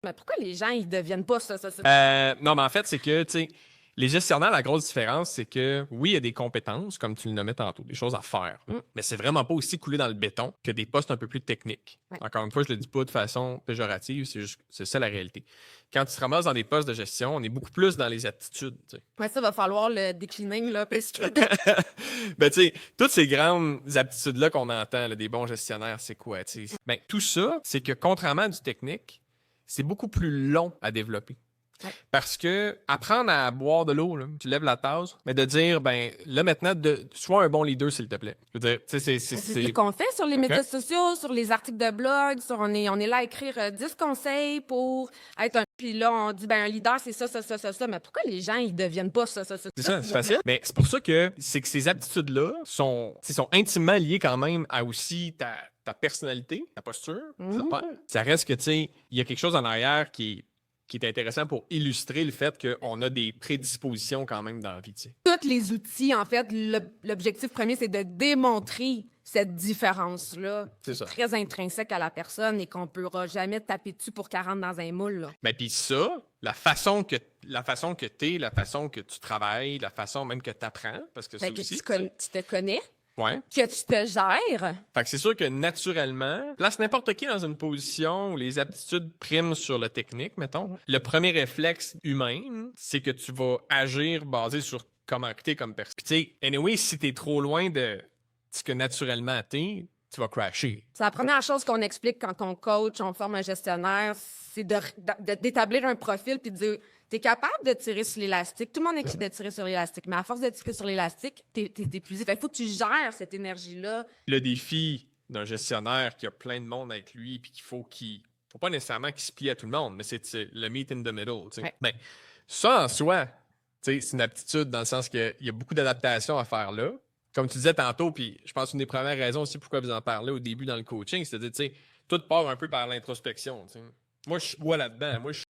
Mais pourquoi les gens, ils deviennent pas ça? Non, mais en fait, c'est que, tu sais, les gestionnaires, la grosse différence, c'est que oui, il y a des compétences, comme tu le nommais tantôt, des choses à faire. Mais c'est vraiment pas aussi coulé dans le béton que des postes un peu plus techniques. Ouais. Encore une fois, je le dis pas de façon péjorative, c'est ça la réalité. Quand tu te ramasses dans des postes de gestion, on est beaucoup plus dans les aptitudes, tu sais. Ouais, ça va falloir le declining, là. Parce que... Ben, tu sais, toutes ces grandes aptitudes-là qu'on entend, là, des bons gestionnaires, c'est quoi, tu sais? Ben, tout ça, c'est que contrairement à du technique, c'est beaucoup plus long à développer. Ouais. Parce que apprendre à boire de l'eau, là, tu lèves la tasse, mais de dire, ben là maintenant, sois un bon leader, s'il te plaît. Je veux dire, tu sais, C'est ce qu'on fait sur les médias sociaux, sur les articles de blog, on est là à écrire 10 conseils pour être un... Puis là, on dit, ben un leader, c'est ça, ça, ça, ça, ça. Mais pourquoi les gens, ils deviennent pas ça, ça, ça? C'est ça, c'est facile. Mais c'est pour ça que c'est que ces aptitudes-là sont intimement liées quand même à aussi ta personnalité, ta posture, tes affaires. Ça reste que, tu sais, il y a quelque chose en arrière qui est intéressant pour illustrer le fait qu'on a des prédispositions quand même dans la vie, tu sais. Tous les outils, en fait, l'objectif premier, c'est de démontrer cette différence-là, C'est ça. très intrinsèque à la personne et qu'on ne pourra jamais taper dessus pour qu'elle rentre dans un moule. Là. Ben, puis ça, la façon que t'es, la façon que tu travailles, la façon même que t'apprends, parce que ça Fait que aussi. tu te connais, Ouais. que tu te gères. Fait que c'est sûr que naturellement, place n'importe qui dans une position où les aptitudes priment sur le technique, mettons. Le premier réflexe humain, c'est que tu vas agir basé sur comment t'es comme personne. Puis tu sais, anyway, si t'es trop loin de ce que naturellement t'es, tu vas crasher. C'est la première chose qu'on explique quand on coach, on forme un gestionnaire, c'est d'établir un profil puis de dire t'es capable de tirer sur l'élastique. Tout le monde est capable de tirer sur l'élastique, mais à force de tirer sur l'élastique, t'es épuisé. Fait qu'il faut que tu gères cette énergie-là. Le défi d'un gestionnaire qui a plein de monde avec lui puis qu'il faut pas nécessairement qu'il se plie à tout le monde, mais c'est le meet in the middle. Tu sais. Ouais. Ben, ça en soi, tu sais, c'est une aptitude dans le sens qu'il y a beaucoup d'adaptation à faire là. Comme tu disais tantôt, puis je pense une des premières raisons aussi pourquoi vous en parlez au début dans le coaching, c'est-à-dire, tu sais, tout part un peu par l'introspection. Tu sais. Moi, je suis là-dedans. Moi, je